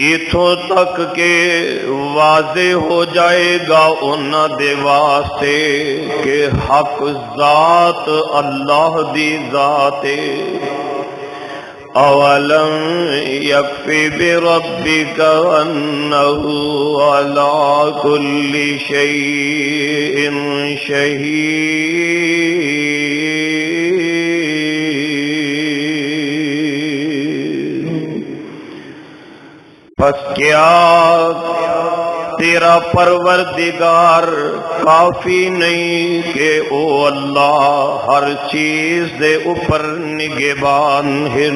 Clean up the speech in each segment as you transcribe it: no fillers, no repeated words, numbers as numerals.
اتھوں تک کہ واضح ہو جائے گا انہاں دے واسطے کہ حق ذات اللہ دی ذات ہے۔ اولم یکفی بربک انہ علی کل شیء شہید۔ پس کیا تیرا پروردگار کافی نہیں کہ او اللہ ہر چیز دے اوپر نگہبان ہیں۔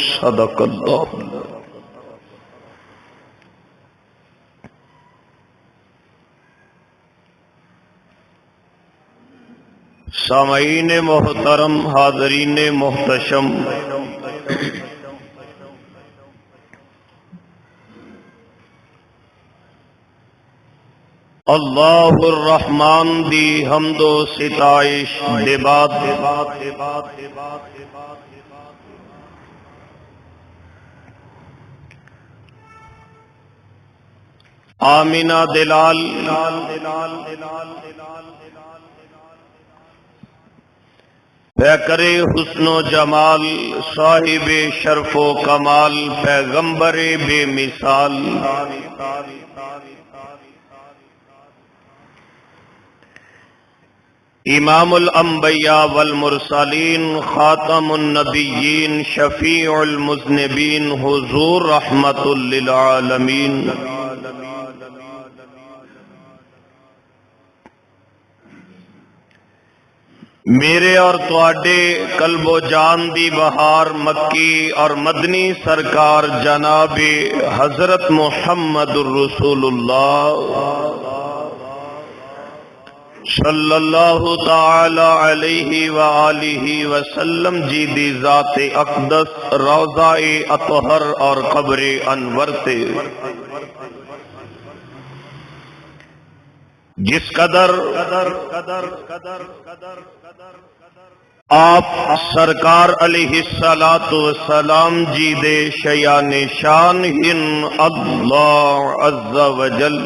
صدق اللہ۔ سامعین محترم، حاضرین محتشم، اللہ الرحمن دی حمد و ستائش دے بعد آمینہ دلال پیکر حسن و جمال، صاحب شرف و کمال، پیغمبر بے مثال، امام الانبیاء والمرسلین، خاتم النبیین، شفیع المذنبین، حضور رحمت للعالمین۔ میرے اور تواڈے قلب و جان دی بہار مکی اور مدنی سرکار جناب حضرت محمد الرسول اللہ صلی اللہ تعالی علیہ وآلہ وسلم جی دی ذات اقدس، روضہ اطہر اور قبر انور تے جس قدر آپ سرکار علیہ السلام جی دے شیان شان ہن، اللہ عز و جل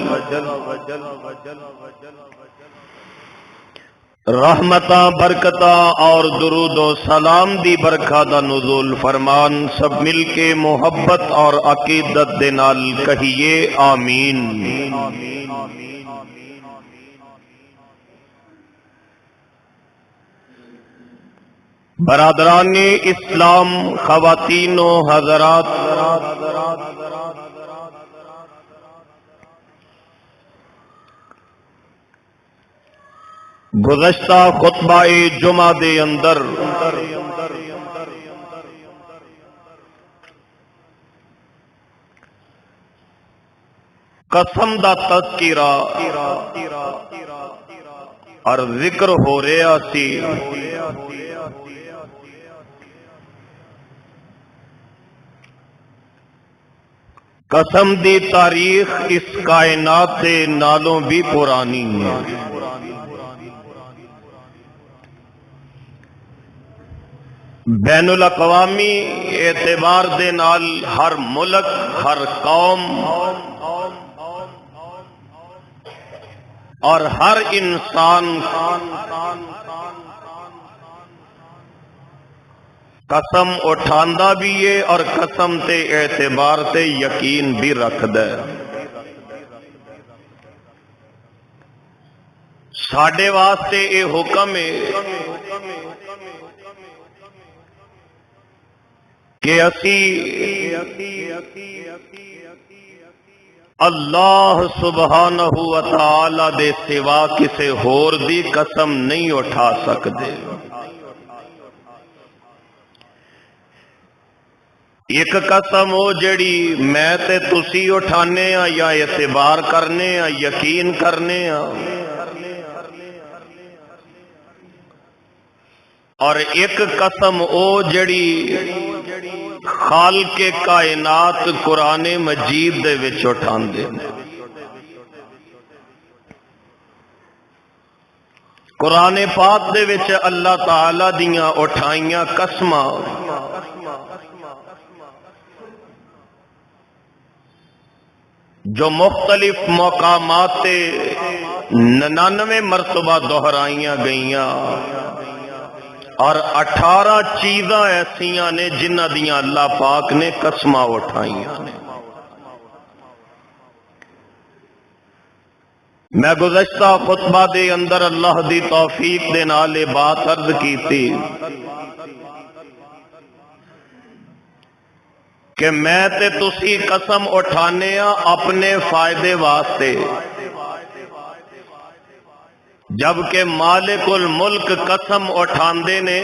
رحمتاں برکتاں اور درود و سلام دی برکھا دا نزول فرمان، سب مل کے محبت اور عقیدت دے نال کہیے آمین۔ برادران اسلام، خواتین و حضرات، گزشتہ خطبہ جمعہ دے اندر قسم دا تذکرہ اور ذکر ہو رہا سی قسم دی تاریخ اس کائنات دے نالوں بھی پرانی ہے۔ بین الاقوامی اعتبار دے نال ہر ملک، ہر قوم اور ہر انسان قسم اٹھاندا بھی ہے اور قسم تے اعتبار تے یقین بھی رکھدا ہے۔ ساڈے واسطے اے حکم ہے کہ اسی اللہ سبحانہ و تعالی دے سوا کسے ہور دی قسم نہیں اٹھا سکدے۔ ایک قسم ہو جڑی میں تے تسی اٹھانے ہاں یا اعتبار کرنے ہاں، یقین کرنے ہاں، اور ایک قسم او جڑی خالق کائنات قرآن مجید دے وچ اٹھاندے۔ قرآن پاک دے وچ اللہ تعالی دیاں اٹھائیاں قسماں جو مختلف مقامات 99 مرتبہ دہرائیاں گئیاں اور 18 چیزاں ایسیاں نے جنہ دیاں اللہ پاک نے قسماں اٹھائیاں نے۔ میں گزشتہ خطبہ دے اندر اللہ دی توفیق دے نال بات عرض کی تھی کہ میں تے تسی قسم اٹھانے اپنے فائدے واسطے، جبکہ مالک الملک قسم اٹھاندے نے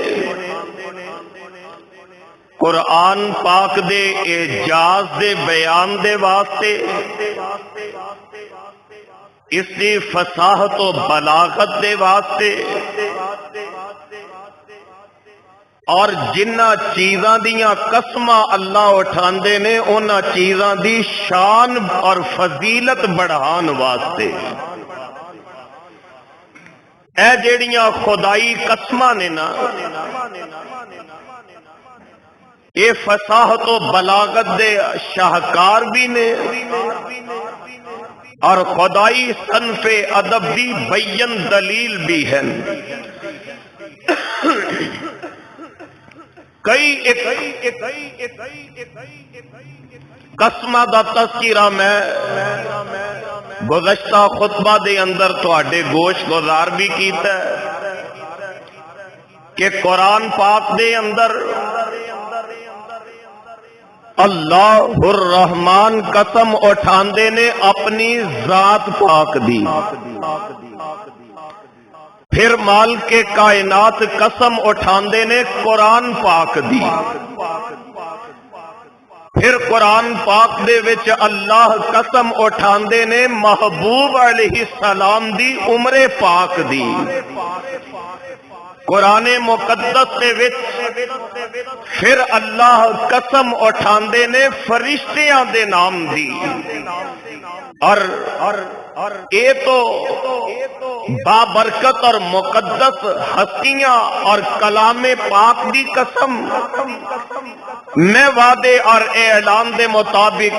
قرآن پاک دے اعجاز دے بیان دے واسطے، اس دی فصاحت و بلاغت دے واسطے، اور جنہ چیزاں دیاں قسماں اللہ اٹھاندے نے انہاں چیزاں دی شان اور فضیلت بڑھان واسطے۔ اے جیڑیاں خدائی قسماں نے نا، اے فصاحت و بلاغت دے شاہکار بھی نے اور خدائی صنف ادب دی بین دلیل بھی ہیں۔ کئی قسمہ دا تذکرہ میں گزشتہ خطبہ دے اندر تواڈے گوش گزار بھی کیتا ہے کہ قرآن پاک دے اندر اللہ الرحمن قسم اٹھاندے نے اپنی ذات پاک دی، پھر مال کے کائنات قسم اٹھاندے نے قرآن پاک دی، پھر قرآن پاک دے وچ اللہ قسم اٹھاندے نے محبوب علیہ السلام دی عمر پاک دی، قرآن مقدس دے وچ پھر اللہ قسم اٹھاندے نے فرشتیاں دے نام دی، اور اے تو بابرکت اور مقدس ہستیاں اور کلام پاک دی قسم میں وعدے اور اعلان دے مطابق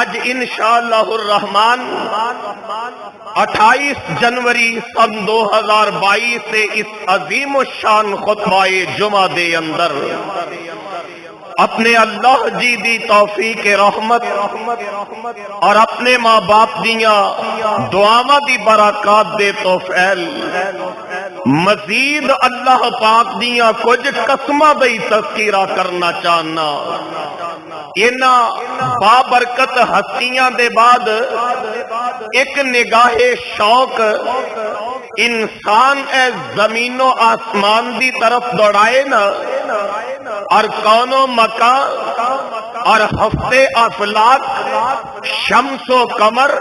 اج انشاءاللہ الرحمن 28 جنوری سن 2022 سے اس عظیم الشان خطبہ جمعہ دے اندر اپنے اللہ جی دی توفیق رحمت اور اپنے ماں باپ دیاں دعاواں دی برکات دے توفیل مزید اللہ پاک دیاں کچھ قسماں دی تذکرہ کرنا چاہنا۔ انہاں بابرکت ہستیاں دے بعد ایک نگاہ شوق انسان اے زمین و آسمان دی طرف دوڑائے نا، اور کون و مکان اور ہفتے افلاک، شمس و قمر،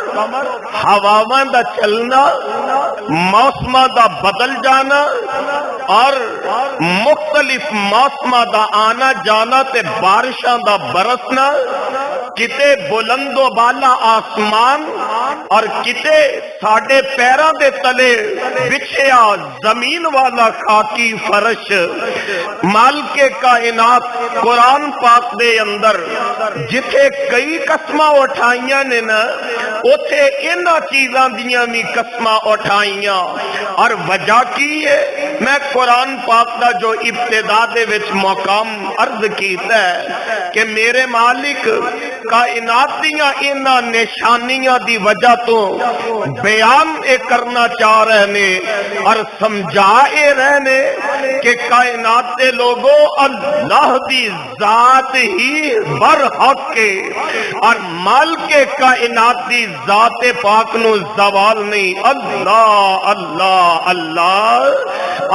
ہواواں دا چلنا، موسماں دا بدل جانا اور مختلف موسماں دا آنا جانا تے بارشاں دا برسنا، کتے بلند و بالا آسمان اور کتے ساڈے پیراں دے تلے بچھیا زمین والا خاکی فرش، مال کے کائنات قرآن پاک دے اندر جتھے کئی قسماں اٹھائیاں نے نا، اوتھے انہاں چیزاں دیاں بھی قسماں اٹھائیاں۔ اور وجہ کی ہے؟ میں قرآن پاک دا جو ابتدا دے وچ مقام عرض کیتا ہے کہ میرے مالک کائنات دیاں انہاں نشانیاں دی وجہ تو بیان اے کرنا چاہ رہے نے اور سمجھا اے رہنے کہ کائنات دے لوگوں اللہ دی ذات ہی برحق کے اور مال کے کائنات دی ذات پاک نو زوال نہیں، اللہ اللہ اللہ۔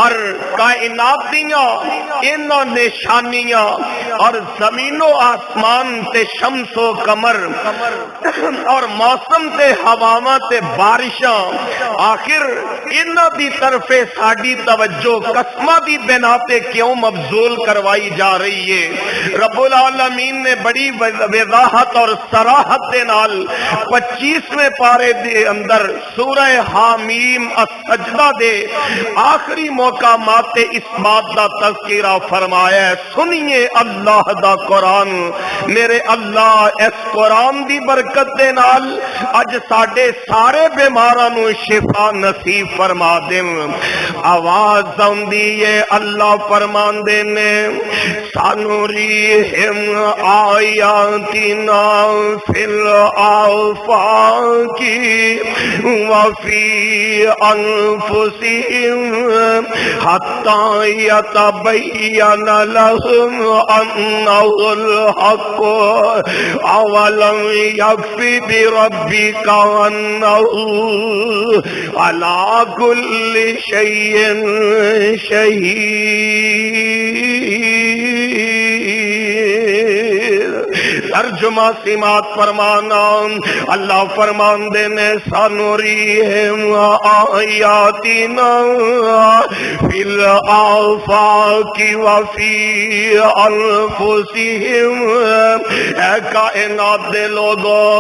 اور کائنات دیاں انہاں نشانیاں اور زمین و آسمان تے شمس و قمر اور موسم تے ہواواں تے بارشاں، آخر انہاں دی طرف ساڈی توجہ قسماں دی بنا تے کیوں مبذول کروائی جا رہی ہے؟ رب العالمین نے بڑی وضاحت اور صراحت دے نال 25ویں پارے دے اندر سورہ حامیم السجدہ دے آخری مقامات اس بات دا تذکرہ فرمایا ہے۔ سنیے اللہ دا قرآن، میرے اللہ اس قرآن دی برکت دے نال اج ساڈے سارے بیماراں نو شفا نصیب فرما دے۔ آواز آندی ہے اللہ فرماندے نے سنریہم آیاتنا فی الآفاق وفی انفسہم حتی یتبین لہم انہ الحق اولم یکفی بربک انہ علی کل شیء شہید۔ ترجمہ سماعت فرمانا اللہ فرماندے نے سنریہم آیاتنا فی الآفاق وفی انفسہم۔ اے کائنات دے لوگوں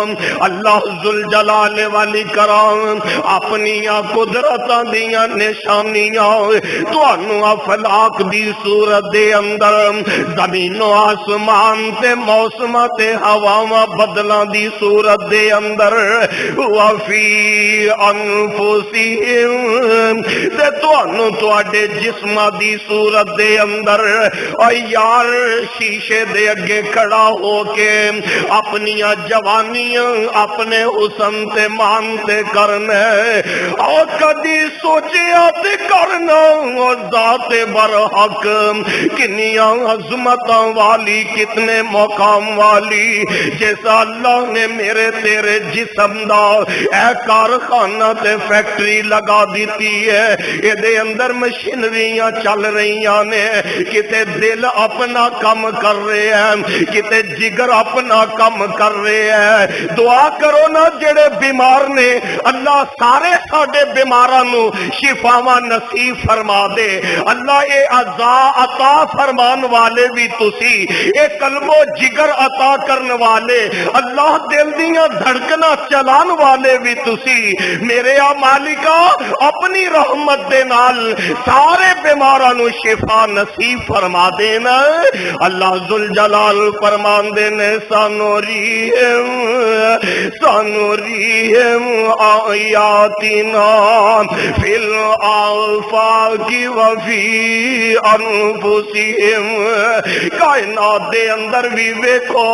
اللہ ذوالجلال والاکرام اپنی قدرتاں دیاں نشانیاں تانوں افلاک دی صورت دے اندر زمین و آسمان تے موسماں تے ہواواں بدلاں دی صورت دے اندر وفی انفسہم تے تانوں تواڈے جسماں دی صورت دے اندر او یار شیشے دے اگے کھڑا ہو کے اپنی جوانیاں اپنے حسن تے مان تے کرنا او کدی سوچیا تے کرنا او ذات برحق کنیاں عظمتاں والی کتنے مقام والی جیسا اللہ نے میرے تیرے جسم دا اے کارخانہ تے فیکٹری لگا دیتی ہے اے دے اندر مشینریاں چل رہیاں نے کتے دل اپنا کم کر رہے ہیں کتے جگر اپنا کم کر رہے ہیں دعا کرو نا جڑے بیمار نے اللہ سارے ساڈے بیماراں نو شفاواں نصیب فرما دے اللہ اے عطا عطا فرمان والے بھی تسی اے قلب و جگر عطا کرن والے اللہ دل دیاں دھڑکنا چلان والے بھی تسی میرے مالکا اپنی رحمت دے نال سارے بیماراں نو شفا نصیب فرما دینا اللہ ذوالجلال فرمان دینے سنریہم آیاتنا فی الآفاق وفی انفسہم کائنات دے اندر بھی ویکھو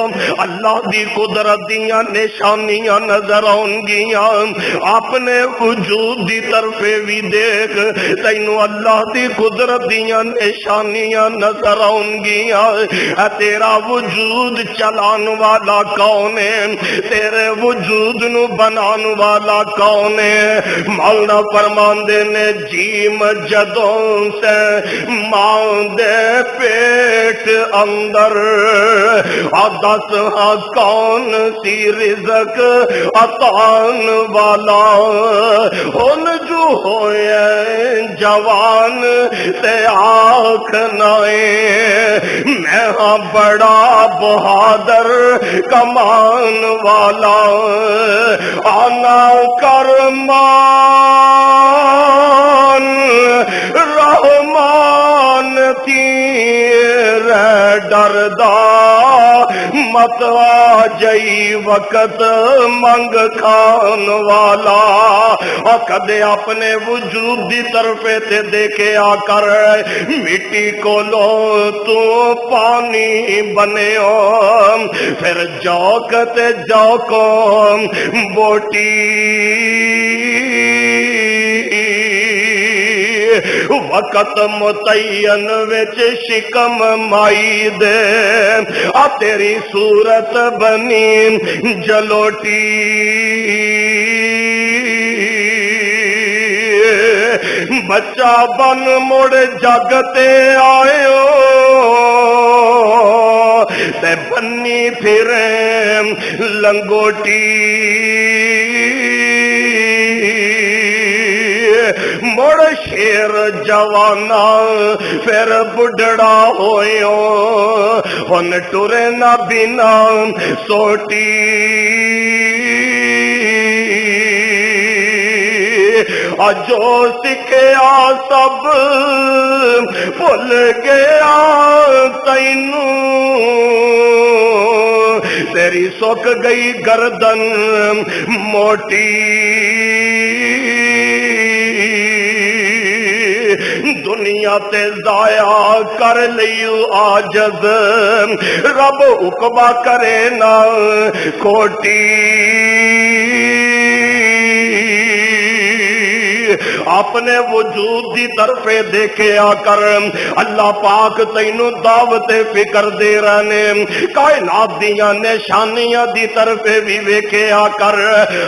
اللہ دی قدرت دیاں نشانیاں نظر آن گیاں اپنے وجود دی طرف بھی دیکھ تینوں اللہ دی قدرت دیاں نشانیاں نظر آن گیاں تیرا وجود چلان والا کون ہے تیرے وجود نو بنان والا کون ہے مولا فرماندے نے جیم جدوں سے ماں دے پیٹ اندر دس ہاں کون سی رزق عطان والا ہن جو ہوئے جوان تے آنکھ نائے میں ہاں بڑا بہادر کمان والا آنا کرمان رحمان تیرے ڈردا مت آ جئی وقت منگ کھان والا کدے اپنے وجود دی طرف تے دیکھے آ کر مٹی کو لو تو پانی بنے پھر جوک تے جوکو بوٹی وقت متعین وچ شکم مائی دے تیری صورت بنی جلوٹی بچہ بن مڑ جگتے آئے تے بنی پھرے لنگوٹی مڑ شیر جوانا پھر بڑھڑا ہوئیو ہن ٹرے نہ بنا سوٹی جو سکھیا سب بھول گیا تینوں تیری سک گئی گردن موٹی دنیا تے ضائع کر لیو عاجز رب عقبہ کرے نہ کھوٹی اپنے وجود دی طرف دیکھیا کر اللہ پاک تینوں دعوت فکر دے رہنے کائنات دیاں نشانیاں دی طرف بھی ویکھیا کر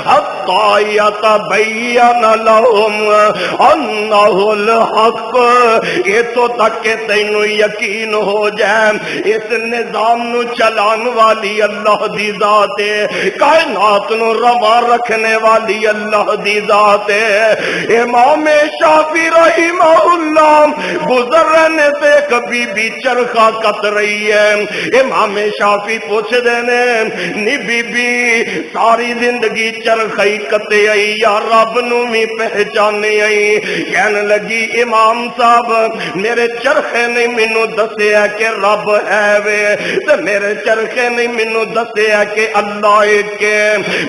حتی یتبین لہم انہ الحق یہ تو تک کہ تینوں یقین ہو جائے اس نظام نو چلان والی اللہ دی ذات ہے کائنات نو روا رکھنے والی اللہ دی ذات ہے امام شافعی رحمہ اللہ گزر رہنے سے کبھی بھی چرخا کت رہی ہے امام شافعی پوچھ دینے نی بی بی ساری زندگی چرخی کتے آئی یا رب نو بھی پہچانے آئی کہنے لگی امام صاحب میرے چرخے نے مینوں دسیا کہ رب ہے وے تے میرے چرخے نے مینوں دسیا کہ اللہ ایک کے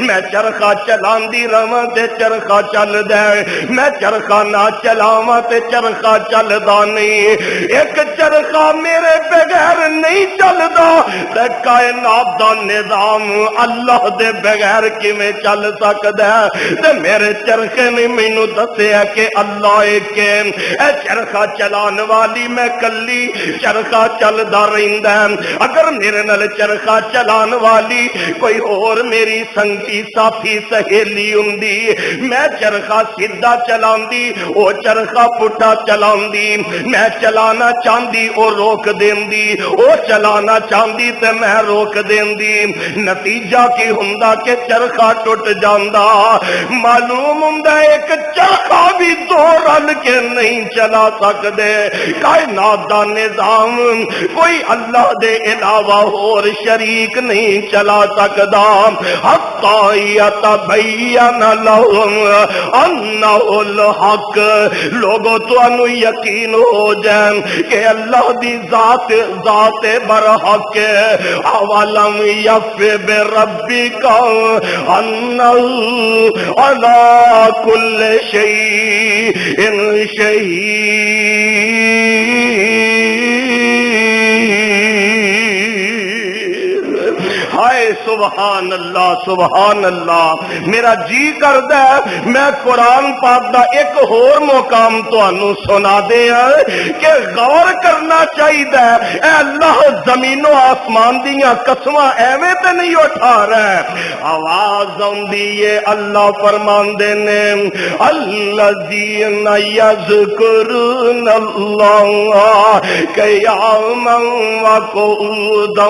میں چرخا چلان دی رواں تے چرخا چل دے میں چرخا نہ چلاواں تے چرخا چلدا نہیں ایک چرخا میرے بغیر نہیں چلدا تے کائنات دا نظام اللہ دے بغیر کیویں چل سکدا ہے تے میرے چرخے نے مینوں دسیا کہ اللہ ایک اے چرخا چلان والی میں کلی چرخا چلدا رہندا اگر میرے نال چرخا چلان والی کوئی اور میری سنگی ساتھی سہیلی ہوندی میں چرخا سیدھا چلاندی او چرخا پٹھا چلاندی میں چلانا چاہندی او روک دیندی او چلانا چاہندی تے میں روک دیندی نتیجہ کی ہوندا کہ چرخا ٹوٹ جاندا معلوم ہوندا ایک چرخا بھی دو رل کے نہیں چلا سکدے کائنات دا نظام کوئی اللہ دے علاوہ اور شریک نہیں چلا سکدا حتی یتبین لہم انہ الحق لوگوں تو انو یقین ہو جائیں کہ اللہ دی ذات برحق ہے اولم یف بربک انہ علی کل شیء شہید ہائے سبحان اللہ میرا جی کردا ہے میں قرآن پاک دا ایک اور مقام تانوں سنا دیا کہ غور کرنا چاہیے اے اللہ زمین و آسمان دیاں قسماں ایویں تے نہیں اٹھا رہا آواز آندی ہے اللہ فرماندے نے الذین یذکرون اللہ قیاما وقعودا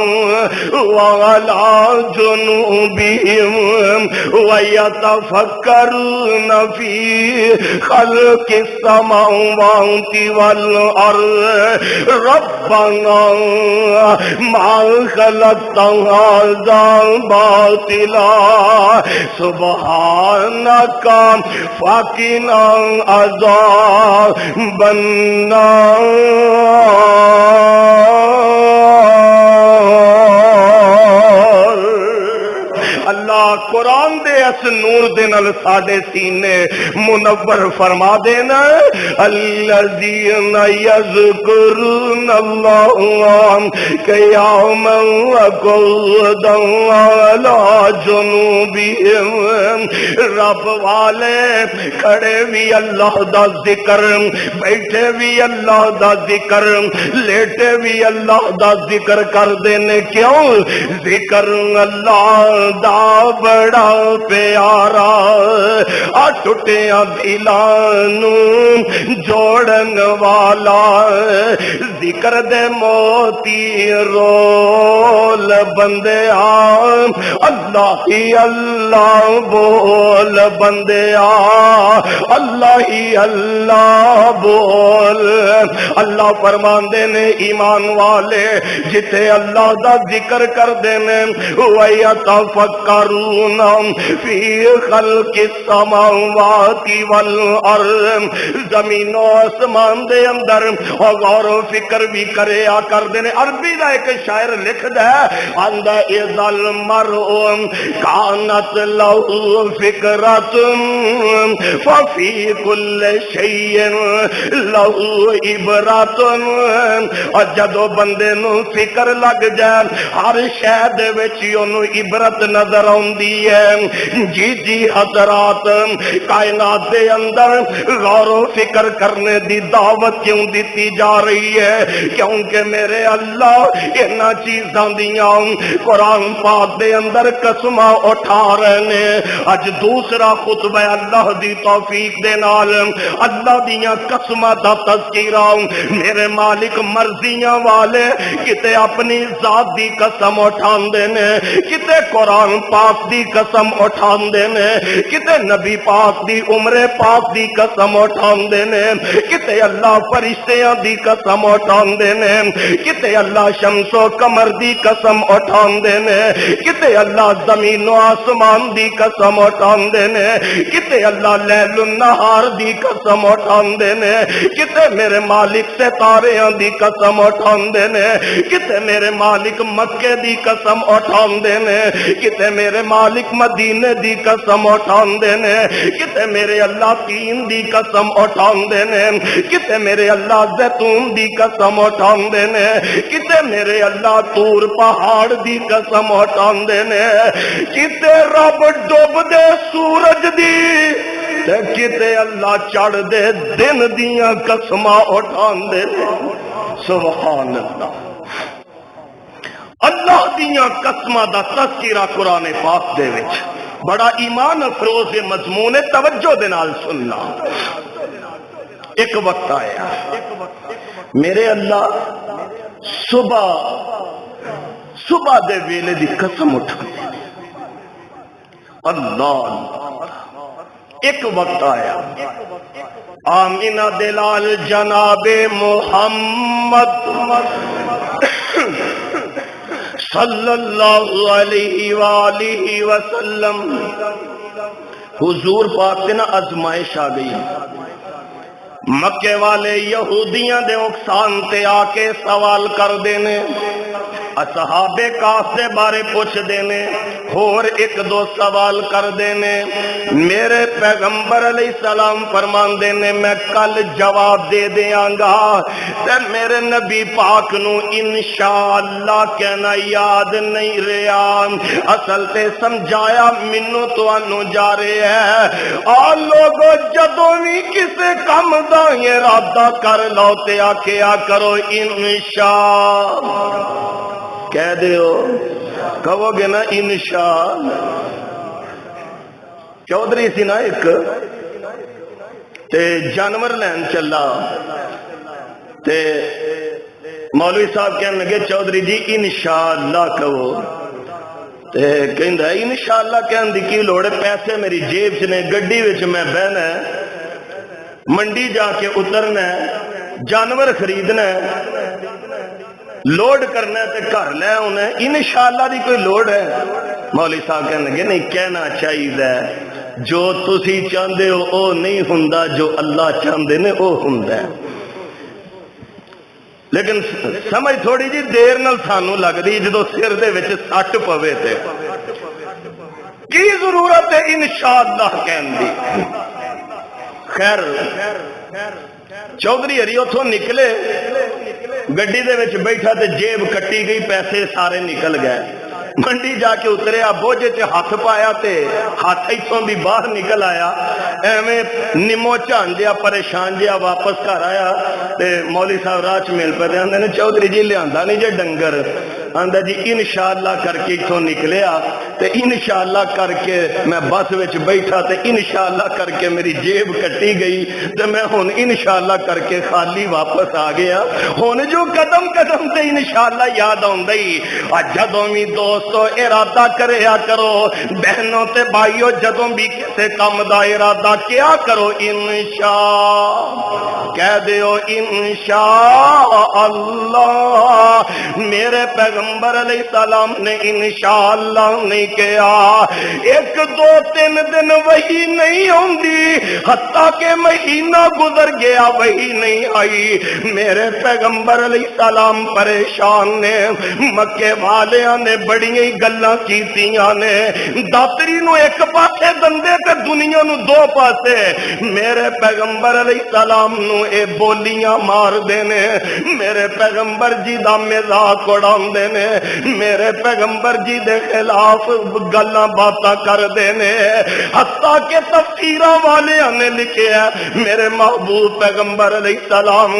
وعلی جنوبهم ويتفكرون في خلق السماوات والأرض ربنا ما خلقت هذا باطلا سبحانك فقنا عذاب النار اللہ قرآن دے اس نور دے نال ساڈے سینے منور فرما دینا الذین یذکرون اللہ قیاما وقعودا وعلی جنوبہم رب والے کھڑے بھی اللہ دا ذکر بیٹھے بھی اللہ دا ذکر لیٹے بھی اللہ دا ذکر کر دینے کیوں ذکر اللہ دا بڑا پیارا آ ٹوٹیاں دلانوں جوڑن والا ذکر دے موتی رول بندے اللہ ہی اللہ بول بندے اللہ ہی اللہ بول اللہ فرماندے نے ایمان والے جتے اللہ دا ذکر کر دینے وَيَتَفَكَّرُونَ فی خلق السماوات والارض، زمین و آسمان دے اندر غور و فکر بھی کریا کردے نے۔ عربی دا ایک شاعر لکھدا ہے آندا اذا المرء کانت لہ فکرۃ ففی کل شیء لہ عبرۃ، اور جدو بندے نو فکر لگ جائے ہر شے دے وچ اونوں عبرت نظر آندی ہے۔ جی جی حضرات، کائنات دے اندر غور و فکر کرنے دی دعوت کیوں دیتی جا رہی ہے؟ کیونکہ میرے اللہ انہاں چیزاں دیاں قرآن پاک دے اندر قسماں اٹھا رہے نے۔ اج دوسرا خطبہ اللہ دی توفیق دے نال اللہ دیاں قسماں دا تذکرہ۔ میرے مالک مرضیاں والے کتے اپنی ذات دی قسم اٹھاندے نے، کتے قرآن پاک دی قسم اٹھاندے نے، کتے نبی پاک دی عمر پاک دی قسم اٹھاندے نے، کتے اللہ فرشتیاں دی قسم اٹھاندے نے، کتے اللہ شمس و قمر دی قسم اٹھاندے نے، کتے اللہ زمین و آسمان دی قسم اٹھاندے نے، کتے اللہ لیل النہار دی قسم اٹھاندے نے، کتے میرے مالک ستاریاں دی قسم اٹھاندے نے، کتے میرے مالک مکے دی قسم اٹھاندے نے، کتے میرے مالک مدینے دی قسم اٹھاندے نے، کتے میرے اللہ تین دی قسم اٹھاندے نے، کتے میرے اللہ زیتون دی قسم اٹھاندے نے، کتے میرے اللہ طور پہاڑ دی قسم اٹھاندے نے، کتے رب ڈوب دے سورج دی تے کتے اللہ چڑھ دے دن دیاں قسماں اٹھاندے نے۔ سبحان اللہ، اللہ دیاں قسماں دا تذکرہ قرآن پاک دے وچ بڑا ایمان افروز مضمون ہے، توجہ دے نال سننا۔ ایک وقت آیا میرے اللہ صبح دے ویلے دی قسم اٹھاندے نے۔ اللہ، ایک وقت آیا آمینہ دلال جناب محمد صلی اللہ علیہ وآلہ وسلم، حضور پاک تے نا آزمائش آ گئی۔ مکے والے یہودیاں دے اکسان تے آ کے سوال کر دینے، اصحاب کہف دے بارے پوچھ دینے، اور ایک دو سوال کر دینے۔ میرے پیغمبر علیہ السلام فرمان دینے میں کل جواب دے دیاں گا، تے میرے نبی پاک نو انشاءاللہ کہنا یاد نہیں رہا۔ اصل تے سمجھایا منو تو انو جا رہے ہیں۔ آ لوگو جدوں بھی کسے کم دا ارادہ کر لو تے آکھیا کرو انشاء، کہہ دیو، کہو گے نا انشاء۔ چودھری سی نا ایک تے جانور لین چلا، تے مولوی صاحب کہنے لگے چودھری جی انشاءاللہ کہو، تے کہندا ہے انشاءاللہ کہن دی کی لوڑ ہے، پیسے میری جیب چ نے، گڈی وچ میں بہنا ہے، منڈی جا کے اترنا ہے، جانور خریدنا ہے، لوڈ کرنا ہے تے گھر لے آنا ہے، انشاءاللہ دی کوئی لوڑ ہے؟ مولوی صاحب کہنے لگے نہیں، کہنا چاہیے جو تسی چاہندے ہو او نہیں ہوندا، جو اللہ چاہندے نے او ہوندا ہے۔ لیکن سمجھ تھوڑی جی دیر نال سانو لگدی جدو سر دے وچ سٹ پوے تے کی ضرورت ہے انشاءاللہ کہن دی۔ خیر چودھری ہری اتھوں نکلے، گڈی دے وچ بیٹھا تے جیب کٹی گئی، پیسے سارے نکل گئے۔ منڈی جا کے اتریا، بوجھے چ ہاتھ پایا تے ہاتھ ایتھوں بھی باہر نکل آیا، ایویں نمو جھان جیا پریشان جیا واپس گھر آیا تے مولوی صاحب راہ چ مل پے آندے نے چودھری جی لیاندا نہیں جے ڈنگر، آندا جی انشاءاللہ کر کے ایتھوں نکلیا تے انشاءاللہ کر کے میں بس وچ بیٹھا تے انشاءاللہ کر کے میری جیب کٹی گئی تے میں ہن انشاءاللہ کر کے خالی واپس آ گیا۔ ہن جو قدم قدم تے انشاءاللہ یاد آوندا ہی، جدوں بھی دوستو ارادہ کریا کرو، بہنوں تے بھائیو جدوں بھی کسے کام دا ارادہ کیا کرو انشاء، کہہ دیو انشاء اللہ۔ میرے پیغمبر پیغمبر علیہ السلام نے انشاءاللہ نہیں کیا۔ ایک دو تین دن وہی نہیں ہوندی، حتیٰ کہ مہینہ گزر گیا وہی نہیں آئی۔ میرے پیغمبر علیہ السلام پریشان نے، مکے والیاں نے بڑی گلاں کیتیاں نے، داتری نو ایک پاسے دندے تے دنیا نو دو پاسے۔ میرے پیغمبر علیہ السلام نو اے بولیاں مار دینے، میرے پیغمبر جی دا مذاق اڑاندے نے، میرے پیغمبر جی دے خلاف گلاں باتاں کر دینے، حتیٰ کہ تفسیراں والیاں نے لکھیا میرے محبوب پیغمبر علیہ السلام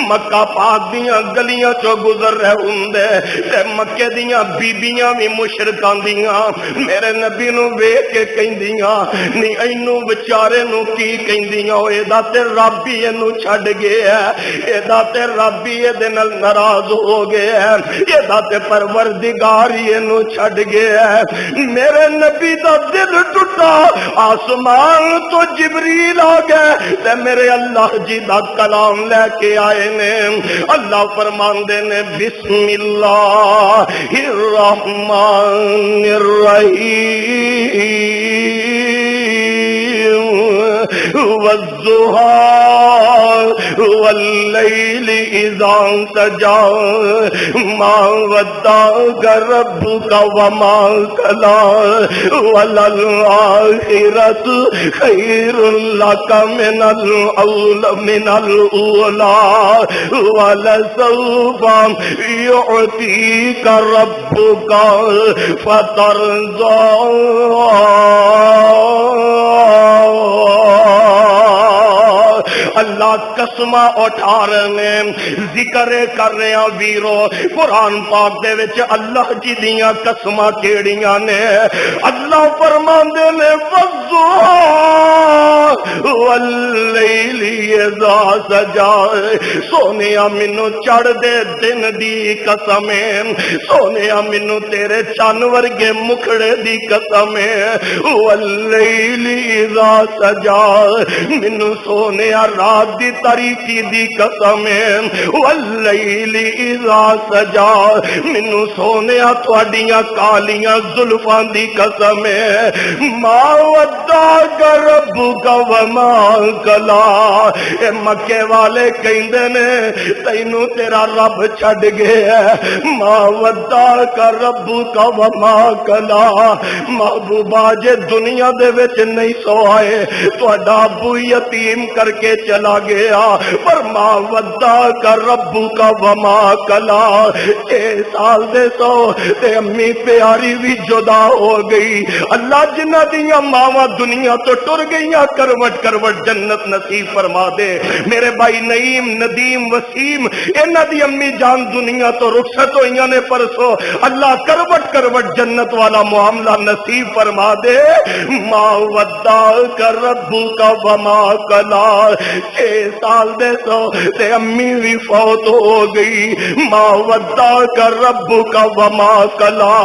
مکہ پاک دیاں گلیاں چو گزر رہے ہوندے تے مکے دیاں بیبیاں بھی مشرکاں دیاں میرے نبی نو ویکھ کے کہندیاں نی اینو بیچارے نو کی کہندیاں اے دا تے رب ہی اینو چھڈ گیا ہے، اے دا تے رب ہی دے نال ناراض ہو گیا ہے، اے دا تے پروردگار ہی اینو چھڈ گیا ہے۔ میرے نبی دا دل ٹوٹا، آسمان تو جبریل آ گئے تے میرے اللہ جی دا کلام لے کے آئے نے۔ اللہ فرماندے نے بسم اللہ الرحمن الرحیم والضحى والليل إذا سجى ما ودعك ربك وما قلى وللآخرة خير لك من الأولى ولسوف يعطيك ربك فترضى۔ اللہ قسمہ اٹھا رہے ہیں، ذکر کر رہے ہیں ویرو، قرآن پاک دے وچ اللہ جی دیاں قسمہ کیڑیاں نے۔ اللہ فرماندے نے والضحى واللیل اذا سجى، سونیا مینوں چڑھ دے دن دی قسم ہے، سونیا مینوں تیرے چن ورگے مکھڑے دی قسم ہے، واللیل اذا سجى مینوں سونیا رات دی تاریکی دی قسم ہے، واللیل اذا سجا مینوں سونیا تواڈیاں کالیاں زلفاں دی قسم ہے، ما ودعک ربک وما قلی۔ اے مکے والے کہندے نے تینوں تیرا رب چھڈ گیا ہے، ما ودعک ربک وما قلی۔ محبوبہ جے دنیا دے وچ نہیں سو آئے تہاڈا ابو یتیم کر کے چلا گیا، پر ما ودعک ربک وما قلی۔ 6 سال دے سو تے امی پیاری بھی جدا ہو گئی۔ اللہ جنہ دیاں ماواں دنیا تو ٹر گئیاں کروٹ کروٹ جنت نصیب فرما دے۔ میرے بھائی نعیم ندیم وسیم انہاں دی امی جان دنیا تو رخصت ہوئیاں نے پرسو، اللہ کروٹ کروٹ جنت والا معاملہ نصیب فرما دے۔ ما ودعک ربک وما قلی۔ 6 سال دے سو تے امی بھی فوت ہو گئی، ما ودعک ربک وما قلی۔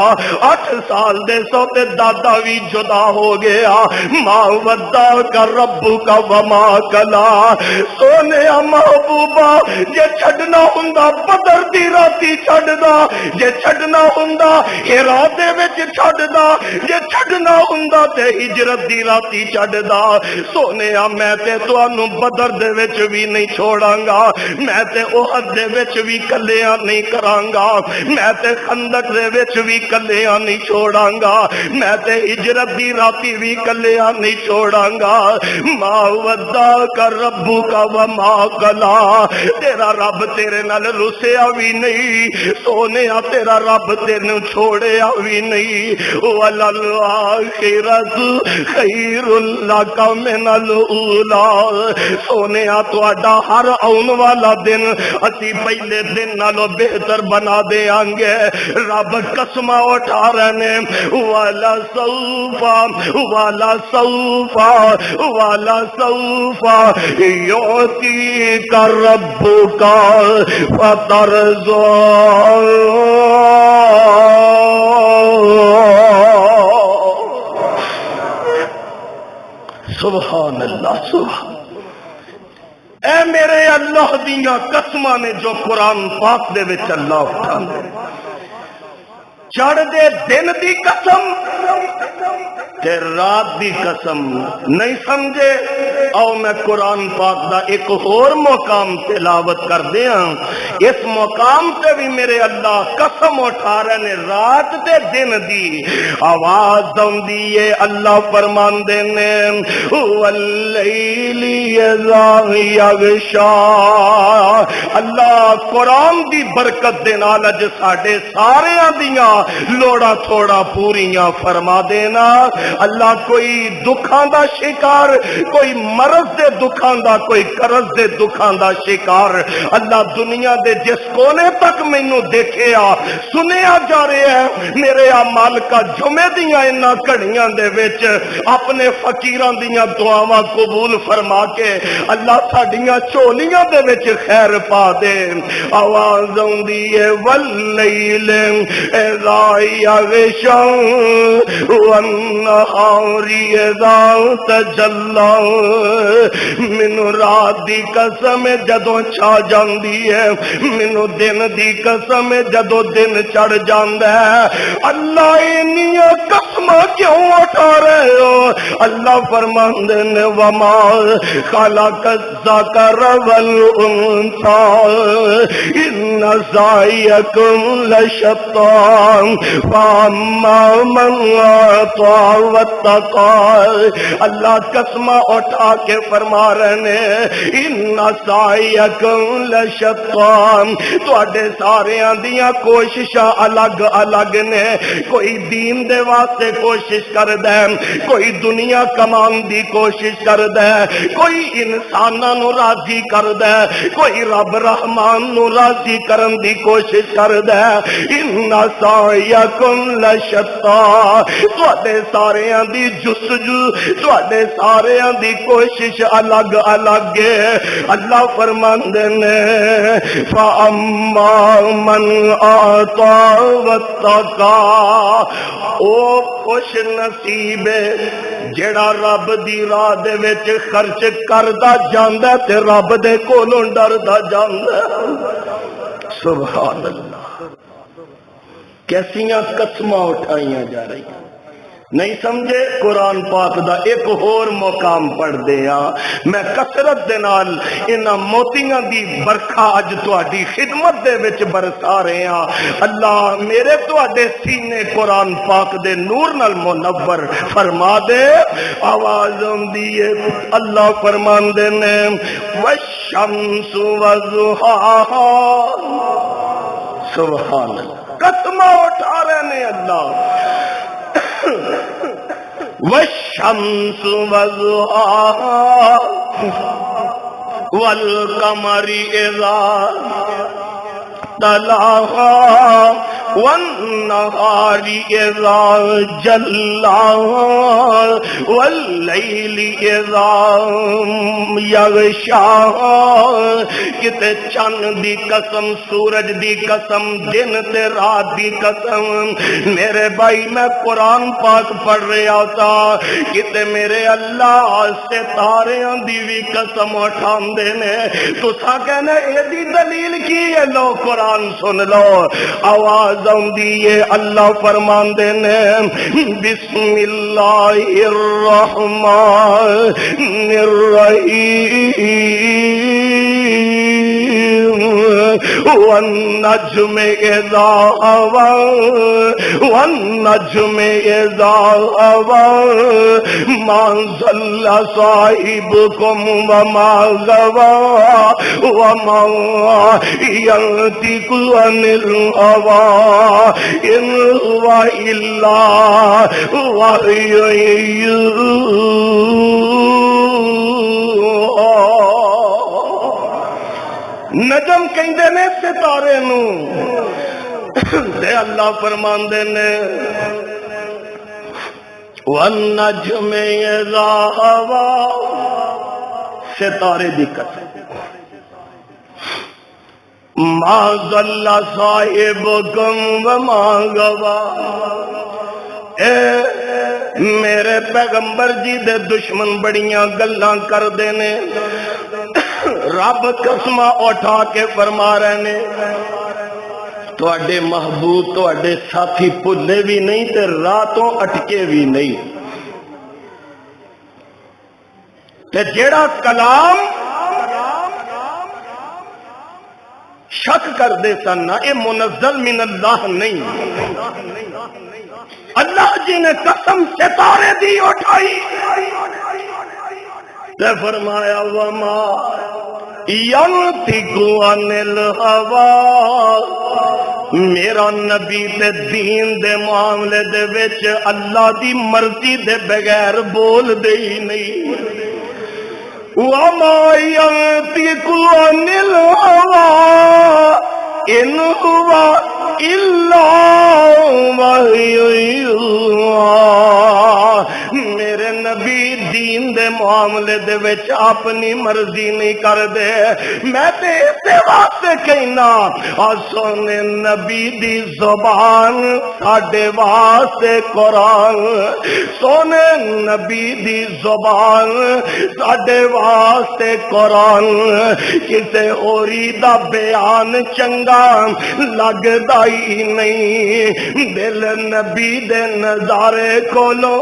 8 سال دے سو تے دادا بھی جدا ہو گیا، ما ودعک ربک وما قلی۔ سونے محبوبہ جے چھڈنا ہوندا بدر دی راتی چھڈدا، جے چھڈنا ہوندا ہرا دے وچ چھڈدا، جے چھڈنا ہوندا تے ہجرت دی راتی چھڈدا۔ سونے میں تے تانوں بدر دے وچ بھی نہیں چھوڑاں گا، میں تے احد دے وچ بھی کلیاں نہیں کراں گا، میں تے خندق دے وچ بھی کلیاں نہیں چھوڑاں گا، میں تے ہجرت دی راتی بھی کلیاں نہیں چھوڑاں گا۔ ما ودعک ربک وما قلی۔ تیرا رب تیرے نال رسیا بھی نہیں، سونیا تیرا رب تینوں چھوڑیا بھی نہیں۔ وللآخرۃ خیر لک من الاولی۔ سونیا تہاڈا ہر آن والا دن اسی پہلے دن نالوں بہتر بنا دیاں گے۔ رب قسمہ اٹھا رہے نے، والا سوف یعطیک ربک فترضی۔ سبحان اللہ سبحان۔ اے میرے اللہ دیاں قسماں نے جو قرآن پاک دے وچ اللہ اٹھاندے، چڑھ دے دن دی قسم تے رات دی قسم نہیں سمجھے۔ او میں قرآن پاک دا ایک اور مقام تلاوت کر دیا، اس مقام تے بھی میرے اللہ قسم اٹھا رہے نے رات تے دن دی۔ آواز آندی ہے اللہ فرماندے نے واللیل اذا یغشا۔ اللہ قرآن دی برکت دے نال اج ساڈے ساریاں دیاں لوڑا تھوڑا پوریاں فرما دینا۔ اللہ کوئی دکھاں دا شکار، کوئی مرض دے دکھاں دا، کوئی قرض دے دکھاں دا شکار، اللہ دنیا دے جس کونے تک مینوں دیکھیا سنیا جا رہا ہے، میرے مالکا جمعے دیاں انہاں گھڑیاں دے وچ اپنے فقیراں دیاں دعاواں قبول فرما کے اللہ ساڈیاں چولیاں دے وچ خیر پا دے۔ آواز آندی ہے واللیل اذا یغشا والنہار اذا تجلی۔ مینوں رات دی قسم جدوں چھا جاندی ہے، مینوں دن دی قسم جدوں دن چڑھ جاندا ہے۔ اللہ انیاں قسماں کیوں اٹھا رہے ہو؟ اللہ فرماندے نے وما خلق الذکر والانثى ان سعیکم لشتى فاما من اعطى واتقى۔ اللہ قسمہ اٹھا کے فرما رہے ہیں ان سعیکم لشتى، تواڈے ساریاں دیاں کوششاں الگ الگ نے۔ کوئی دین دے واسطے کوشش کردا ہے، کوئی دنیا کمان دی کوشش کردا ہے، کوئی انساناں نو راضی کردا ہے، کوئی رب رحمان نو راضی کرن دی کوشش کردا ہے۔ ان سعیکم لشتى، تواڈے ساریاں دی جستجو، تواڈے ساریاں دی کوشش الگ الگ ہے۔ اللہ فرماندے نے فَأَمَّا مَنْ أَعْطَى وَاتَّقَى، او خوش نصیب جیڑا رب دی راہ دے وچ خرچ کردا جاندا تے رب دے کولوں ڈردا جاندا۔ سبحان اللہ، کیسیاں قسماں اٹھائیاں جا رہی ہیں، نہیں سمجھے؟ قرآن پاک دا ایک اور مقام پڑھ دیا، میں کثرت دے نال انہاں موتیاں دی برکھا اج تہاڈی خدمت دے وچ برسا رہے ہیں۔ اللہ میرے تہاڈے سینے قرآن پاک دے نور نال منور فرما دے۔ آواز آندی ہے اللہ فرماندے نے والشمس وضحاها۔ سبحان اللہ، قسم اٹھا رہے نے اللہ والشمس وضحاها والقمر اذا تلاها والنهار اذا جلاها واللیل اذا یغشاها۔ کتے چند دی قسم، سورج دی قسم، دن تے رات دی قسم۔ میرے بھائی میں قرآن پاک پڑھ رہا تھا، کتے میرے اللہ ستاریاں دی بھی قسم اٹھاندے نے۔ تساں کہنا اے دی دلیل کی ہے؟ لو قرآن سن لو۔ آواز آندی ہے اللہ فرماندے نے بسم اللہ الرحمن الرحیم والنجم اذا هوى والنجم اذا هوى ما ضل صاحبكم وما غوى وما ينطق عن الهوى إن هو إلا وحي نجم کہندے نے ستارے نو تے اللہ فرماندے نے والنجم اذا هوى، ستارے دی قسم، ما ضل صاحبكم وما غوى۔ اے میرے پیغمبر جی دے دشمن بڑیاں گلاں کر دے نے، رب قسمہ اٹھا کے فرما رہے نے تواڈے محبوب تواڈے ساتھی بھلے بھی نہیں تے راتوں اٹکے بھی نہیں تے جیڑا کلام شک کر دے سن نا اے منزل من اللہ نہیں اللہ جی نے قسم ستارے دی اٹھائی تے فرمایا وما ینطق عن الہوا میرا نبی تے دین دے معاملے دے وچ اللہ دی مرضی دے بغیر بول دے ہی نہیں وَمَا يَنطِقُ عَنِ الْهَوَىٰ إِنْ هُوَ إِلَّا وَحْيٌ يُوحَىٰ میرے نبی دین دے معاملے دے وچ اپنی مرضی نہیں کر دے میں تے اسے واسطے کہنا سونے نبی دی زبان ساڈے واسطے قرآن سونے نبی دی زبان ساڈے واسطے قرآن کسے اوری دا بیان چنگا لگدا ہی نہیں دل نبی دے نظارے کولو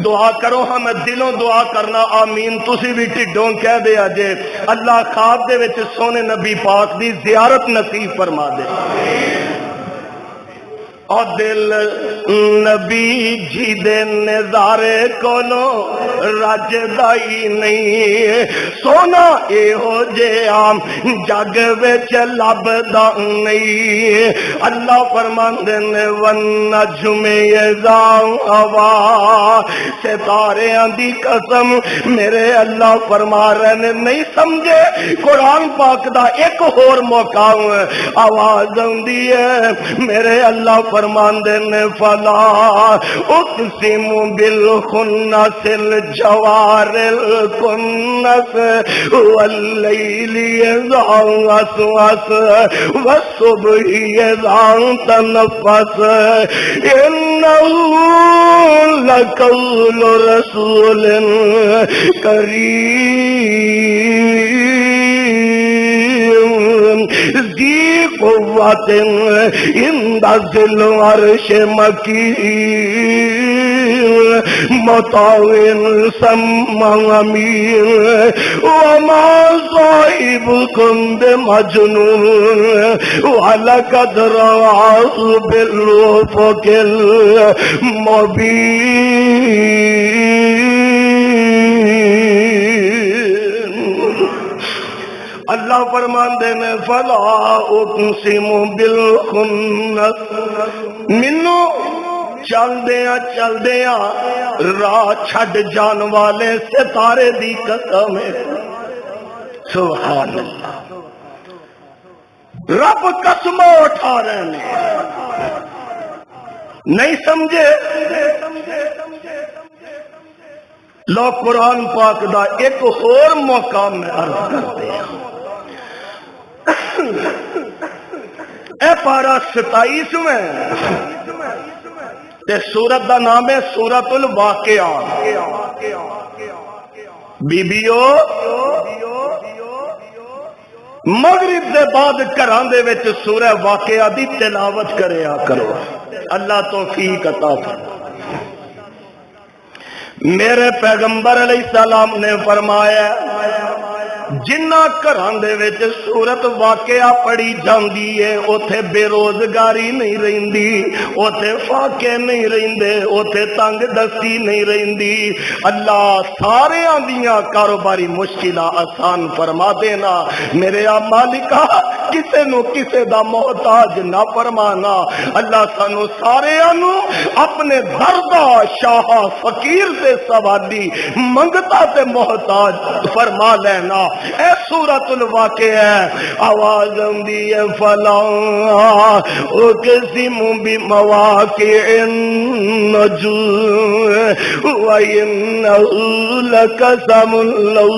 دعا کرو ہم دلوں دعا کرنا آمین تسی بھی ٹھڈوں کہہ دے اجے اللہ خواب دے وچ سونے نبی پاک دی زیارت نصیب فرما دے اور دل نبی جی دے نظارے کولو رجدا ہی نہیں سونا اے ہو جے عام جگ وچ لبدا نہیں اللہ فرماندے نے والنجم اذا ہوا ستاریاں دی قسم میرے اللہ فرما رہے نے نہیں سمجھے قرآن پاک دا ایک اور موقع آواز آندی ہے میرے اللہ فرماندے نے فلا اقسم بالخنس الجوار الکنس واللیل اذا عسعس والصبح اذا تنفس انه لقول رسول کریم ذی قوت عند ذی العرش مکین مطاع ثم امین وما صاحبکم بمجنون ولقد رآہ بالافق المبین اللہ فرماندے نے فلا اقسم بالخنس منو چل دیاں راہ چھڈ جان والے ستارے دی قسم ہے سبحان اللہ رب قسمیں اٹھا رہے ہیں نہیں سمجھے لو قرآن پاک دا ایک اور موقع میں عرض کرتے ہیں اے پارا 27 میں تے سورت دا نام ہے سورت الواقعہ بیبیو مغرب دے بعد گھراں دے وچ سورہ واقعہ دی تلاوت کریا کرو اللہ توفیق عطا فرمائے میرے پیغمبر علیہ السلام نے فرمایا جنہ گھراں دے وچ سورت واقعہ پڑھی جاندی ہے اوتھے بے روزگاری نہیں رہندی اوتھے فاقے نہیں رہندے اوتھے تنگ دستی نہیں رہندی اللہ سارے دیاں کاروباری مشکلاں آسان فرما دینا میرے مالکا کسے نو کسے دا محتاج نہ فرمانا اللہ سانو سارے اپنے دردا شاہ فقیر تے سوالی منگتا تے محتاج فرما لینا اے سورۃ الواقعہ آواز آندی ہے فلا اقسم بمواقع النجوم وانه لقسم لو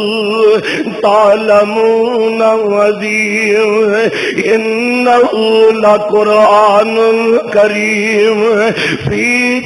تعلمون عظیم انه لقرآن کریم فی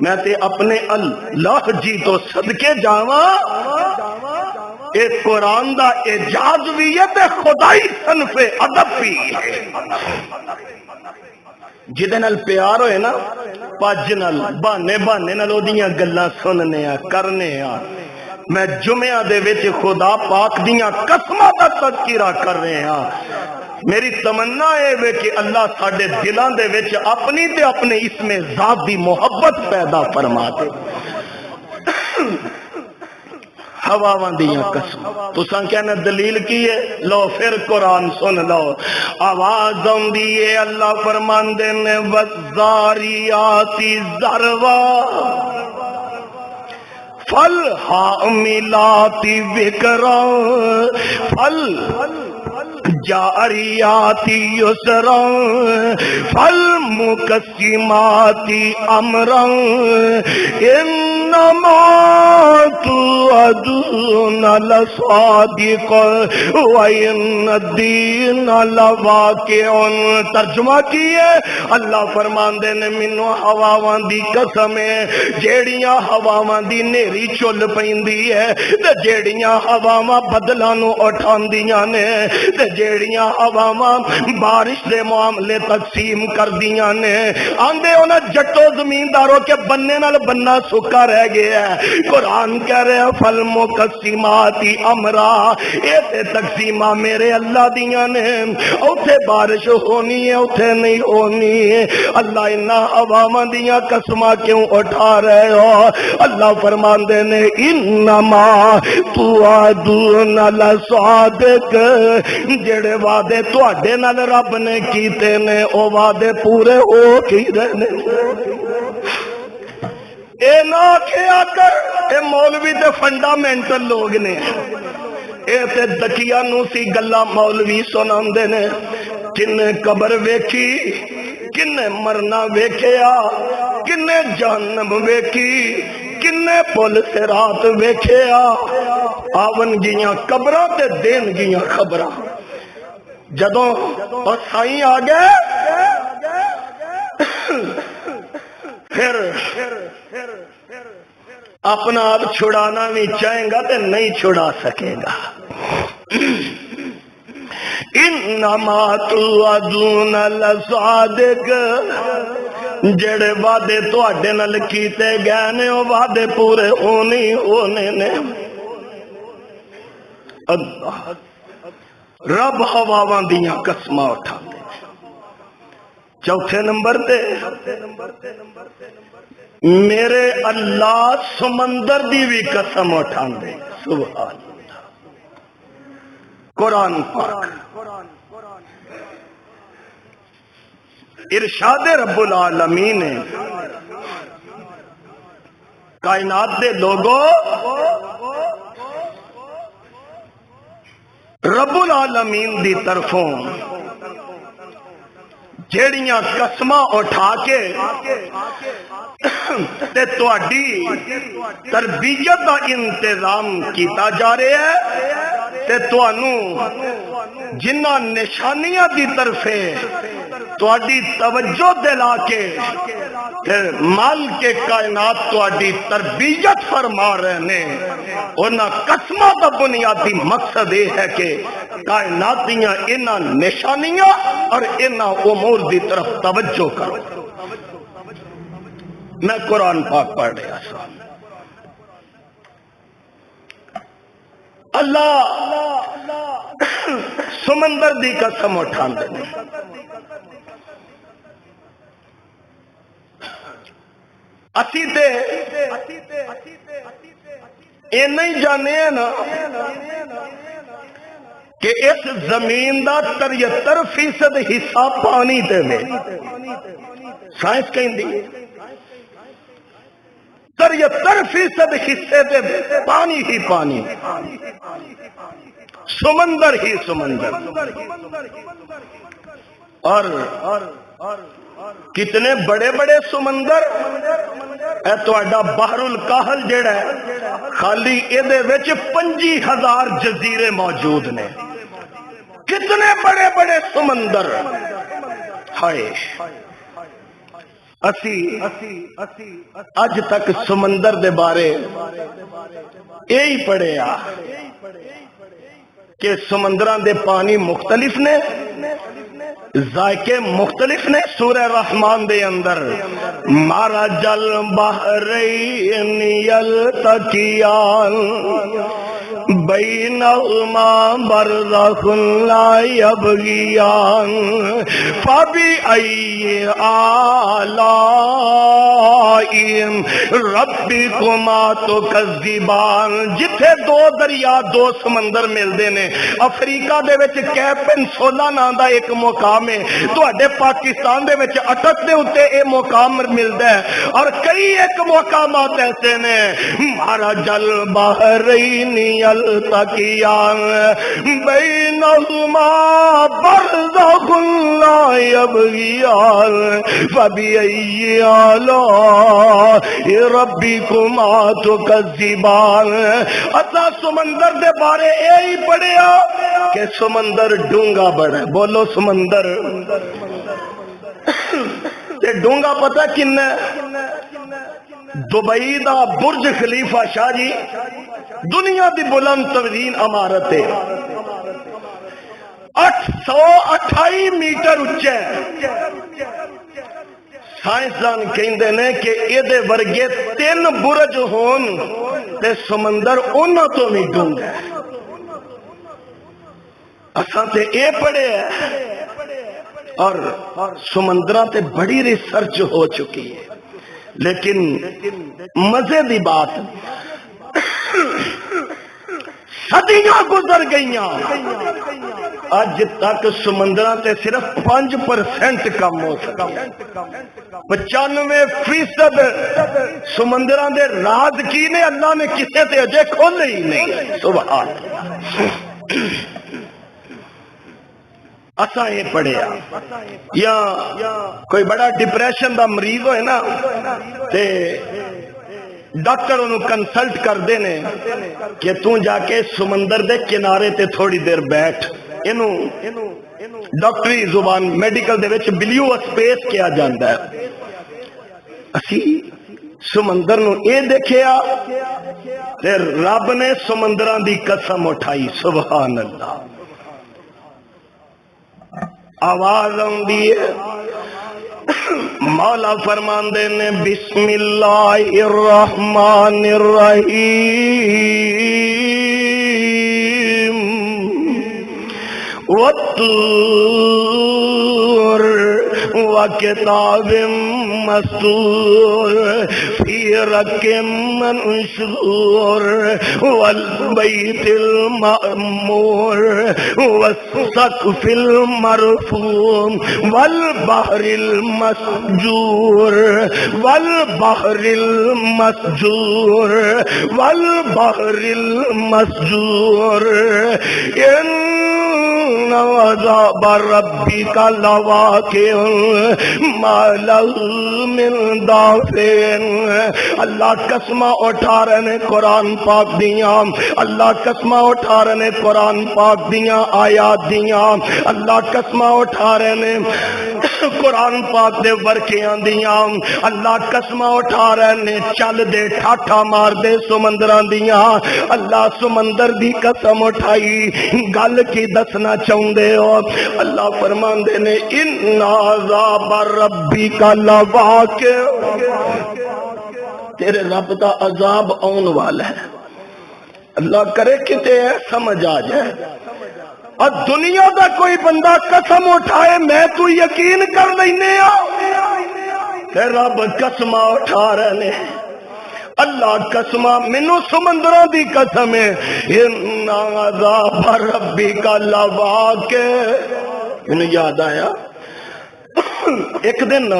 میں تے اپنے اللہ جی تو صدقے جاواں اے قرآن دا اعجاز بھی ہے تے خدائی صنف ادب بھی ہے جدے نال پیار ہوئے نا پاج نال بہانے نال اودیاں گلاں سننے کرنے میں جمعہ دے وچ خدا پاک دیاں قسماں دا تذکرہ کر رہے ہاں میری تمنا ہے کہ اللہ ساڈے دلاں دے وچ اپنی تے اپنے اسم ذات دی محبت پیدا فرما دے ہواواں دیاں قسم تساں کہنا دلیل کی ہے لو پھر قرآن سن لو آواز آندی ہے اللہ فرماندے نے والذاریاتی ذروا فالحاملاتی وقرا جاریاتی یسرا فالمقسماتی امرا انما توعدون لصادق وان الدین لواقع ترجمہ کیے اللہ فرماندے نے مینوں ہواواں دی قسم ہے جیڑیاں ہواواں دی نیری چل پیندی ہے تے جیڑیاں ہواواں بدلاں نو اٹھاندیاں نے تے جیڑیاں ہواواں بارش دے معاملے تقسیم کردیاں نے آندے ہونا جٹو زمینداروں کے بننے نال بننا سکا رہ گیا ہے قرآن کہہ رہے ہیں فالمقسماتی امرا اے تے تقسیمہ میرے اللہ دیاں نے اوتھے بارش ہونی ہے اوتھے نہیں ہونی ہے اللہ انہا ہواواں دیاں قسماں کیوں اٹھا رہے ہو اللہ فرماندے نے انما توعدون لصادق جڑے وعدے تواڈے نال رب نے کیتے نے او وعدے پورے ہو کے رہنے اے نہ کیا کر اے مولوی تے فنڈامنٹل لوگ نے اے تے دکیا نو سی گلا مولوی سناندے نے کنے قبر ویکھی کنے مرنا ویکھیا کنے جہنم ویکھی کنے پل صراط ویکھیا آون گیاں قبراں تے دین گیاں خبراں جدوں اور سائیں آ گئے پھر اپنا آپ چھڑانا بھی چاہیں گا تے نہیں چھڑا سکے گا انما توعدون لصادق جڑے وعدے تواڈے نال کیتے گئے نے او وعدے پورے ہونے نے اللہ رب ہواواں دیاں قسماں اٹھاندے چوتھے نمبر تے میرے اللہ سمندر دی بھی قسم اٹھاندے سبحان اللہ قرآن پاک ارشاد رب العالمین ہے کائنات دے لوگوں رب العالمین دی طرفوں جیڑیاں قسماں اٹھا کے تے تواڈی تربیت دا انتظام کیتا جا رہا ہے تے توانوں جنہ نشانیاں دی طرفے تواڈی توجہ دلا کے مال کے کائنات تواڈی تربیت فرما رہے نے انہاں قسماں دا بنیادی مقصد یہ ہے کہ کائنات دیاں انہاں نشانیاں اور انہاں امور دی طرف توجہ کرو میں قرآن پاک پڑھ رہا سا اللہ سمندر دی قسم اٹھاندے نے اسی تے یہ نہیں جانے نا کہ اس زمین دا 73% حصہ پانی تے میں سائنس کہیں دی 73% حصے تے پانی ہی پانی سمندر ہی سمندر اور کتنے بڑے بڑے سمندر اے تواڈا بحر الکاہل جڑا ہے خالی ایدے وچ 50,000 جزیرے موجود نے کتنے بڑے بڑے سمندر ہائے اج تک سمندر دے بارے یہی پڑھیا کہ سمندراں دے پانی مختلف نے، ذائقے مختلف نے۔ سورہ رحمان دے اندر مرج البحرین یلتقیان بینہما برزخ لا یبغیان فبأی آلاء ربکما تکذبان۔ جتھے دو دریا دو سمندر ملدے نے، افریقہ دے وچ کیپ پینسولا نام دا ایک مقام ہے، تواڈے پاکستان دے وچ اٹک دے اوتے اے مقام ملدا ہے، اور کئی ایک مقامات ایسے نے۔ مرج البحرین یلتقیان بینہما برزخ لا یبغیان فبأی آلاء ربکما تکذبان۔ اسا سمندر دے بارے یہی پڑھیا کہ سمندر ڈونگا بڑا ہے۔ بولو سمندر تے ڈونگا پتہ کنا ہے؟ دبئی دا برج خلیفہ شاہ جی دنیا دی بلند ترین عمارت ہے، 828 میٹر اچا ہے۔ سائنسدان کہندے نے کہ ایدے ورگے 3 برج ہون تے سمندر انہاں تو بھی ڈونگا ہے۔ اساں تے اے پڑھے ہے، اور سمندراں تے بڑی ریسرچ ہو چکی ہے، لیکن مزے دی بات صدیاں گزر گئیاں، اج تک سمندراں تے صرف 5% کم ہو سکا۔ 95% سمندراں دے راز کی نے اللہ نے کسے تے اجے کھولے ہی نہیں۔ سبحان اللہ۔ اساں یہ پڑھیا یا کوئی بڑا ڈپریشن دا مریض ہوئے نا تے ڈاکٹر انہوں کنسلٹ کر دینے کہ تو جا کے سمندر دے کنارے تے تھوڑی دیر بیٹھ۔ انہوں ڈاکٹری زبان میڈیکل دے وچ بلیو اسپیس کیا جاندہ ہے۔ اسی سمندر نو اے دیکھیا تے رب نے سمندران دی قسم اٹھائی۔ سبحان اللہ۔ آواز آندی ہے، مولا فرماندے نے بسم اللہ الرحمن الرحیم والطور وکتاب مسطور فی رق منشور والبیت المعمور والسقف المرفوع والبحر المسجور والبحر المسجور والبحر المسجور ان عذاب ربک لواقع ما له من دافع۔ اللہ قسمہ اٹھا رہے نے قرآن پاک دیاں، اللہ قسمہ اٹھا رہے نے قرآن پاک دیاں آیات دیاں، اللہ قسمہ اٹھا رہے نے قرآن پاک دے ورکیاں دیاں، اللہ قسمہ اٹھا رہے نے چل دے ٹھاٹھا مار دے سمندران دیاں۔ اللہ سمندر دی قسم اٹھائی، گل کی دسنا چاہندے ہو؟ اللہ فرماندے نے ان عذاب ربک لواقع، تیرے رب دا عذاب آن والا ہے۔ اللہ کرے کتے سمجھ آ جائے۔ اور دنیا دا کوئی بندہ قسم اٹھائے میں تو یقین کر لینے تے رب قسمہ اٹھا رہے نے۔ اللہ قسمہ منو سمندروں دی قسم ہے، ان عذاب ربک لواقع۔ انہیں یاد آیا ایک دن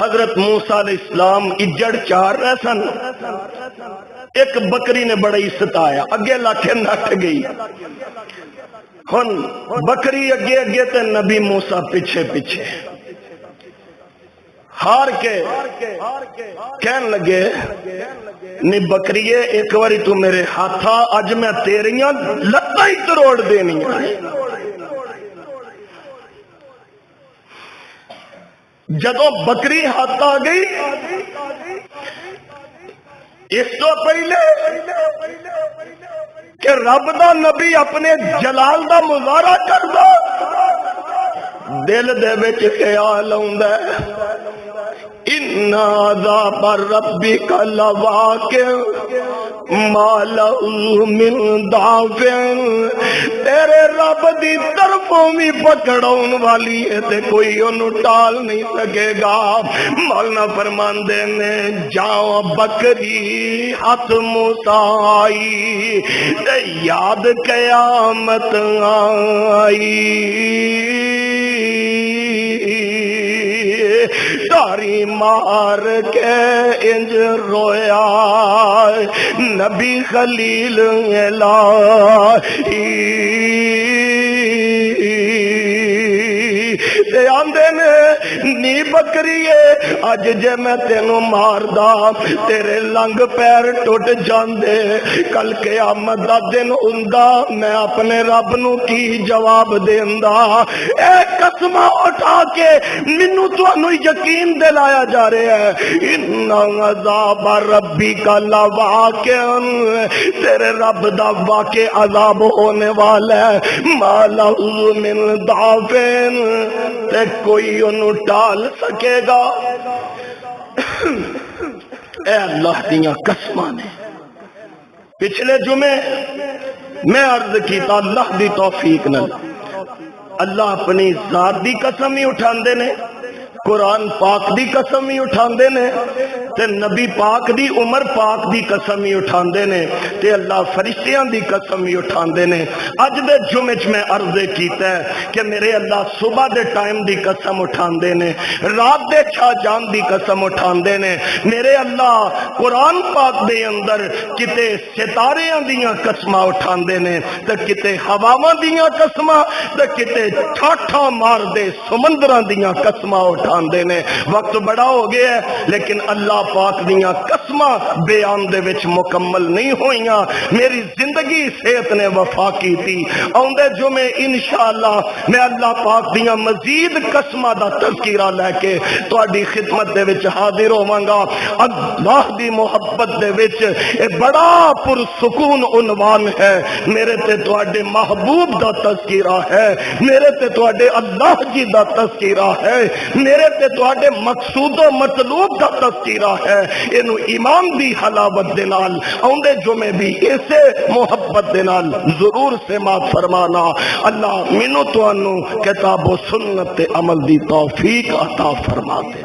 حضرت موسیٰ علیہ السلام اجڑ چار رہے سن، ایک بکری نے بڑا ہی ستایا، اگے لاکھے نٹ گئی۔ ہن بکری اگے اگے تے نبی موسیٰ پیچھے پیچھے ہار کے کہن لگے نی بکریے ایک واری تو میرے ہاتھا اج میں تیریاں لتاں ہی تروڑ دینی۔ جدوں بکری ہاتھ آ گئی اس تو پہلے کہ رب دا نبی اپنے جلال دا مظاہرہ کردا دل دے وچ خیال آوندا ہے ان عذاب ربک لواقع ما له من دافع، تیرے رب دی طرفوں بھی پکڑاؤن والی ہے تے کوئی انہوں ٹال نہیں سکے گا۔ مولانا فرماندے نے جاؤ بکری ہاتھ مسائی تے یاد قیامت آئی، داری مار کے انج رویا نبی خلیل الہی، تے آندے نے نی بکریے اج جے میں تینوں ماردا تیرے لنگ پیر ٹوٹ جاندے، کل قیامت دا دن ہوندا میں اپنے رب نو کی جواب دیندا؟ اے قسمہ اٹھا کے مینوں تانوں یقین دلایا جا رہا ہے ان عذاب ربک لواقع، تیرے رب دا واقع عذاب ہونے والا ہے، ما لہ من دافع، تے کوئی انہوں ٹال سکے گا۔ اے اللہ دیاں قسماں نے پچھلے جمعے میں عرض کیتا اللہ دی توفیق نال اللہ اپنی ذات دی قسم ہی اٹھاندے نے، قرآن پاک دی قسم ہی اٹھاندے نے، تے نبی پاک دی عمر پاک دی قسم ہی اٹھاندے نے، تے اللہ فرشتیاں دی قسم ہی اٹھاندے نے۔ اج دے جمعے چ میں عرض کیتا ہے کہ میرے اللہ صبح دے ٹائم دی قسم اٹھاندے نے، رات دے چھا جان دی قسم اٹھاندے نے، میرے اللہ قرآن پاک دے اندر کتے ستاریاں دیاں قسماں اٹھاندے نے، تے کتے ہواواں دیاں قسماں، تے کتے ٹھاٹھاں مار دے سمندراں دیاں قسماں اٹھاندے نے۔ وقت بڑا ہو گیا ہے لیکن اللہ پاک دیاں قسماں بیان دے وچ مکمل نہیں ہوئیاں، میری زندگی صحت نے وفا کی تھی۔ آؤندے جمعے انشاءاللہ میں اللہ پاک دیاں مزید قسماں دا تذکرہ لے کے تہاڈی خدمت دے وچ حاضر ہوواں گا۔ اللہ دی محبت دے وچ اے بڑا پرسکون عنوان ہے، میرے تے تہاڈے محبوب دا تذکرہ ہے، میرے تے تہاڈے اللہ جی دا تذکرہ ہے، میرے تے تہاڈے مقصود و مطلوب دا تذکرہ ہے۔ اینو ایمان دی حلاوت دے نال آؤندے جمعے بھی اسے محبت دے نال ضرور سماعت فرمانا۔ اللہ مینوں تانوں کتاب و سنت تے عمل دی توفیق عطا فرما دے۔